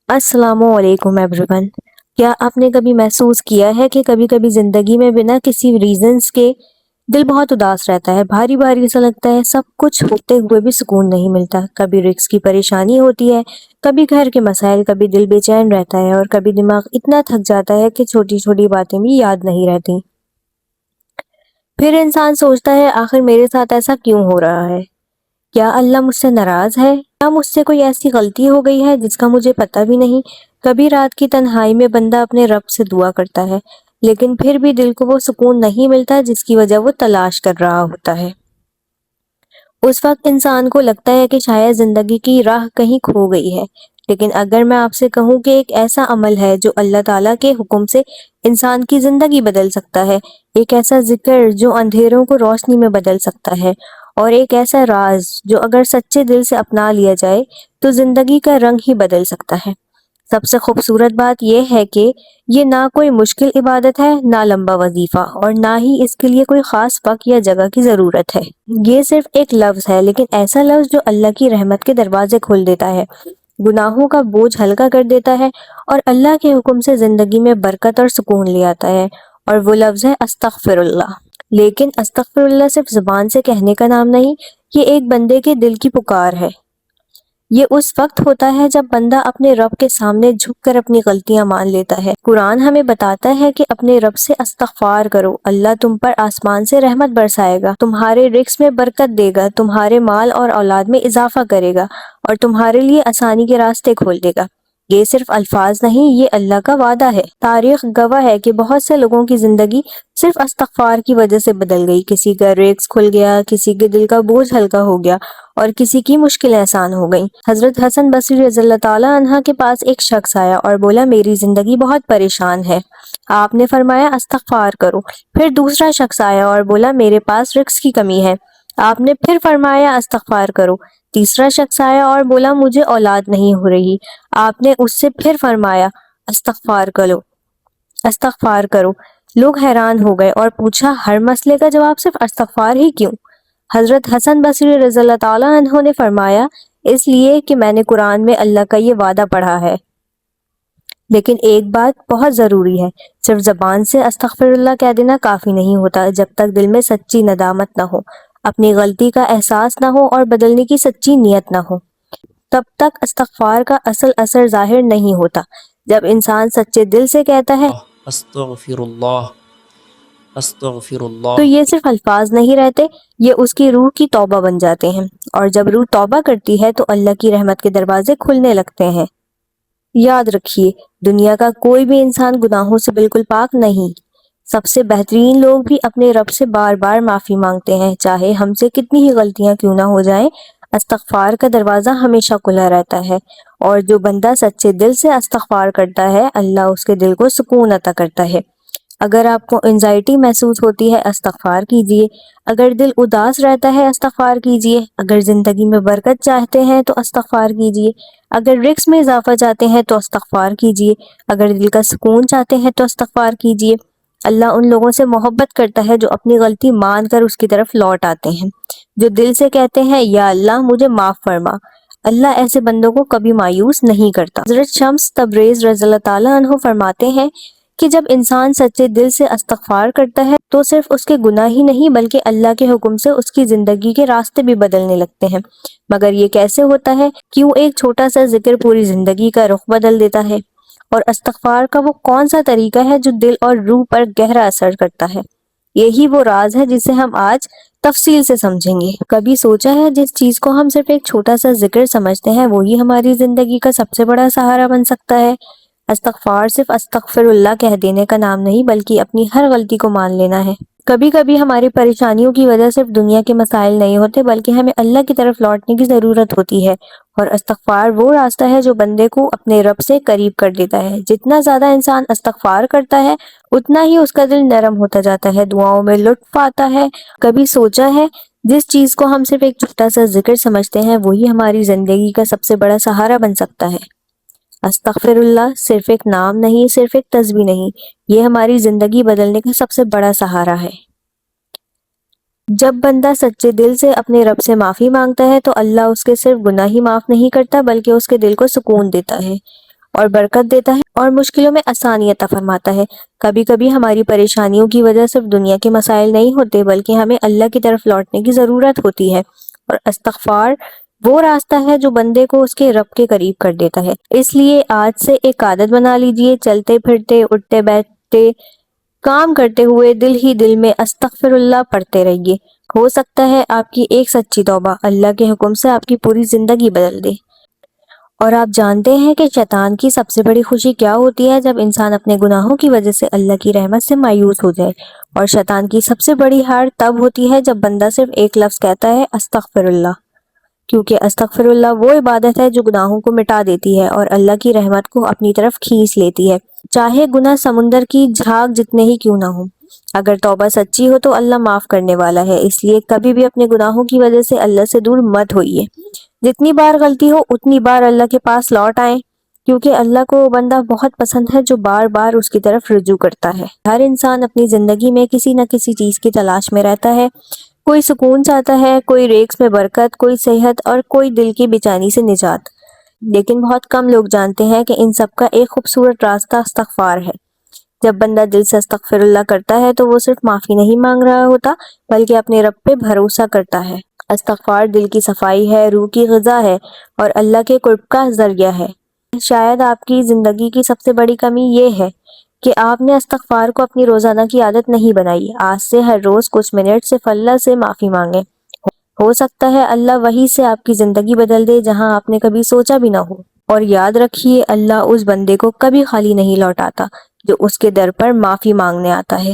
السلام علیکم every one. کیا آپ نے کبھی محسوس کیا ہے کہ کبھی کبھی زندگی میں بنا کسی ریزنز کے دل بہت اداس رہتا ہے، بھاری بھاری سا لگتا ہے، سب کچھ ہوتے ہوئے بھی سکون نہیں ملتا۔ کبھی رزق کی پریشانی ہوتی ہے، کبھی گھر کے مسائل، کبھی دل بے چین رہتا ہے اور کبھی دماغ اتنا تھک جاتا ہے کہ چھوٹی چھوٹی باتیں بھی یاد نہیں رہتی۔ پھر انسان سوچتا ہے آخر میرے ساتھ ایسا کیوں ہو رہا ہے؟ کیا اللہ مجھ سے ناراض ہے؟ کیا مجھ سے کوئی ایسی غلطی ہو گئی ہے جس کا مجھے پتہ بھی نہیں؟ کبھی رات کی تنہائی میں بندہ اپنے رب سے دعا کرتا ہے، لیکن پھر بھی دل کو وہ سکون نہیں ملتا جس کی وجہ وہ تلاش کر رہا ہوتا ہے۔ اس وقت انسان کو لگتا ہے کہ شاید زندگی کی راہ کہیں کھو گئی ہے۔ لیکن اگر میں آپ سے کہوں کہ ایک ایسا عمل ہے جو اللہ تعالیٰ کے حکم سے انسان کی زندگی بدل سکتا ہے، ایک ایسا ذکر جو اندھیروں کو روشنی میں بدل سکتا ہے، اور ایک ایسا راز جو اگر سچے دل سے اپنا لیا جائے تو زندگی کا رنگ ہی بدل سکتا ہے۔ سب سے خوبصورت بات یہ ہے کہ یہ نہ کوئی مشکل عبادت ہے، نہ لمبا وظیفہ، اور نہ ہی اس کے لیے کوئی خاص وقت یا جگہ کی ضرورت ہے۔ یہ صرف ایک لفظ ہے، لیکن ایسا لفظ جو اللہ کی رحمت کے دروازے کھول دیتا ہے، گناہوں کا بوجھ ہلکا کر دیتا ہے اور اللہ کے حکم سے زندگی میں برکت اور سکون لے آتا ہے، اور وہ لفظ ہے استغفر اللہ۔ لیکن استغفر اللہ صرف زبان سے کہنے کا نام نہیں، یہ ایک بندے کے دل کی پکار ہے۔ یہ اس وقت ہوتا ہے جب بندہ اپنے رب کے سامنے جھک کر اپنی غلطیاں مان لیتا ہے۔ قرآن ہمیں بتاتا ہے کہ اپنے رب سے استغفار کرو، اللہ تم پر آسمان سے رحمت برسائے گا، تمہارے رزق میں برکت دے گا، تمہارے مال اور اولاد میں اضافہ کرے گا اور تمہارے لیے آسانی کے راستے کھول دے گا۔ یہ صرف الفاظ نہیں، یہ اللہ کا وعدہ ہے۔ تاریخ گواہ ہے کہ بہت سے لوگوں کی زندگی صرف استغفار کی وجہ سے بدل گئی۔ کسی کا رزق کھل گیا، کسی کے دل کا بوجھ ہلکا ہو گیا اور کسی کی مشکلیں آسان ہو گئیں۔ حضرت حسن بصری رضی اللہ تعالیٰ عنہ کے پاس ایک شخص آیا اور بولا میری زندگی بہت پریشان ہے۔ آپ نے فرمایا استغفار کرو۔ پھر دوسرا شخص آیا اور بولا میرے پاس رزق کی کمی ہے۔ آپ نے پھر فرمایا استغفار کرو۔ تیسرا شخص آیا اور بولا مجھے اولاد نہیں ہو رہی۔ آپ نے اس سے پھر فرمایا استغفار کرو۔ لوگ حیران ہو گئے اور پوچھا ہر مسئلے کا جواب صرف استغفار ہی کیوں؟ حضرت حسن بصری رضی اللہ تعالیٰ عنہ نے فرمایا اس لیے کہ میں نے قرآن میں اللہ کا یہ وعدہ پڑھا ہے۔ لیکن ایک بات بہت ضروری ہے، صرف زبان سے استغفر اللہ کہہ دینا کافی نہیں ہوتا جب تک دل میں سچی ندامت نہ ہو، اپنی غلطی کا احساس نہ ہو اور بدلنے کی سچی نیت نہ ہو، تب تک استغفار کا اصل اثر ظاہر نہیں ہوتا۔ جب انسان سچے دل سے کہتا ہے استغفر اللہ استغفر تو اللہ یہ صرف الفاظ نہیں رہتے، یہ اس کی روح کی توبہ بن جاتے ہیں، اور جب روح توبہ کرتی ہے تو اللہ کی رحمت کے دروازے کھلنے لگتے ہیں۔ یاد رکھیے، دنیا کا کوئی بھی انسان گناہوں سے بالکل پاک نہیں۔ سب سے بہترین لوگ بھی اپنے رب سے بار بار معافی مانگتے ہیں، چاہے ہم سے کتنی ہی غلطیاں کیوں نہ ہو جائیں۔ استغفار کا دروازہ ہمیشہ کھلا رہتا ہے، اور جو بندہ سچے دل سے استغفار کرتا ہے اللہ اس کے دل کو سکون عطا کرتا ہے۔ اگر آپ کو انزائٹی محسوس ہوتی ہے استغفار کیجیے، اگر دل اداس رہتا ہے استغفار کیجیے، اگر زندگی میں برکت چاہتے ہیں تو استغفار کیجیے، اگر رزق میں اضافہ چاہتے ہیں تو استغفار کیجیے، اگر دل کا سکون چاہتے ہیں تو استغفار کیجیے۔ اللہ ان لوگوں سے محبت کرتا ہے جو اپنی غلطی مان کر اس کی طرف لوٹ آتے ہیں، جو دل سے کہتے ہیں یا اللہ مجھے معاف فرما۔ اللہ ایسے بندوں کو کبھی مایوس نہیں کرتا۔ حضرت شمس تبریز رضی اللہ تعالیٰ عنہ فرماتے ہیں کہ جب انسان سچے دل سے استغفار کرتا ہے تو صرف اس کے گناہ ہی نہیں بلکہ اللہ کے حکم سے اس کی زندگی کے راستے بھی بدلنے لگتے ہیں۔ مگر یہ کیسے ہوتا ہے؟ کیوں ایک چھوٹا سا ذکر پوری زندگی کا رخ بدل دیتا ہے؟ اور استغفار کا وہ کون سا طریقہ ہے جو دل اور روح پر گہرا اثر کرتا ہے؟ یہی وہ راز ہے جسے ہم آج تفصیل سے سمجھیں گے۔ کبھی سوچا ہے جس چیز کو ہم صرف ایک چھوٹا سا ذکر سمجھتے ہیں وہی ہماری زندگی کا سب سے بڑا سہارا بن سکتا ہے؟ استغفار صرف استغفر اللہ کہہ دینے کا نام نہیں بلکہ اپنی ہر غلطی کو مان لینا ہے۔ کبھی کبھی ہماری پریشانیوں کی وجہ صرف دنیا کے مسائل نہیں ہوتے بلکہ ہمیں اللہ کی طرف لوٹنے کی ضرورت ہوتی ہے، اور استغفار وہ راستہ ہے جو بندے کو اپنے رب سے قریب کر دیتا ہے۔ جتنا زیادہ انسان استغفار کرتا ہے اتنا ہی اس کا دل نرم ہوتا جاتا ہے، دعاؤں میں لطف آتا ہے۔ کبھی سوچا ہے جس چیز کو ہم صرف ایک چھوٹا سا ذکر سمجھتے ہیں وہی ہماری زندگی کا سب سے بڑا سہارا بن سکتا ہے؟ استغفر اللہ صرف ایک نام نہیں، صرف ایک تسبیح نہیں، یہ ہماری زندگی بدلنے کا سب سے بڑا سہارا ہے۔ جب بندہ سچے دل سے اپنے رب سے معافی مانگتا ہے تو اللہ اس کے صرف گناہ ہی معاف نہیں کرتا بلکہ اس کے دل کو سکون دیتا ہے۔ اور برکت دیتا ہے اور مشکلوں میں آسانی عطا فرماتا ہے۔ کبھی کبھی ہماری پریشانیوں کی وجہ صرف دنیا کے مسائل نہیں ہوتے، بلکہ ہمیں اللہ کی طرف لوٹنے کی ضرورت ہوتی ہے، اور استغفار وہ راستہ ہے جو بندے کو اس کے رب کے قریب کر دیتا ہے۔ اس لیے آج سے ایک عادت بنا لیجئے، چلتے پھرتے، اٹھتے بیٹھتے، کام کرتے ہوئے دل ہی دل میں استغفر اللہ پڑھتے رہیے۔ ہو سکتا ہے آپ کی ایک سچی توبہ اللہ کے حکم سے آپ کی پوری زندگی بدل دے۔ اور آپ جانتے ہیں کہ شیطان کی سب سے بڑی خوشی کیا ہوتی ہے؟ جب انسان اپنے گناہوں کی وجہ سے اللہ کی رحمت سے مایوس ہو جائے۔ اور شیطان کی سب سے بڑی ہار تب ہوتی ہے جب بندہ صرف ایک لفظ کہتا ہے استغفر اللہ، کیونکہ استغفر اللہ وہ عبادت ہے جو گناہوں کو مٹا دیتی ہے اور اللہ کی رحمت کو اپنی طرف کھینچ لیتی ہے، چاہے گناہ سمندر کی جھاگ جتنے ہی کیوں نہ ہوں۔ اگر توبہ سچی ہو تو اللہ معاف کرنے والا ہے، اس لیے کبھی بھی اپنے گناہوں کی وجہ سے اللہ سے دور مت ہوئیے۔ جتنی بار غلطی ہو اتنی بار اللہ کے پاس لوٹ آئیں، کیونکہ اللہ کو وہ بندہ بہت پسند ہے جو بار بار اس کی طرف رجوع کرتا ہے۔ ہر انسان اپنی زندگی میں کسی نہ کسی چیز کی تلاش میں رہتا ہے، کوئی سکون چاہتا ہے، کوئی رزق میں برکت، کوئی صحت، اور کوئی دل کی بے چینی سے نجات۔ لیکن بہت کم لوگ جانتے ہیں کہ ان سب کا ایک خوبصورت راستہ استغفار ہے۔ جب بندہ دل سے استغفر اللہ کرتا ہے تو وہ صرف معافی نہیں مانگ رہا ہوتا، بلکہ اپنے رب پہ بھروسہ کرتا ہے۔ استغفار دل کی صفائی ہے، روح کی غذا ہے، اور اللہ کے قرب کا ذریعہ ہے۔ شاید آپ کی زندگی کی سب سے بڑی کمی یہ ہے کہ آپ نے استغفار کو اپنی روزانہ کی عادت نہیں بنائی۔ آج سے ہر روز کچھ منٹ صرف اللہ سے معافی مانگیں۔ ہو سکتا ہے اللہ وہیں سے آپ کی زندگی بدل دے جہاں آپ نے کبھی سوچا بھی نہ ہو۔ اور یاد رکھیے، اللہ اس بندے کو کبھی خالی نہیں لوٹاتا جو اس کے در پر معافی مانگنے آتا ہے۔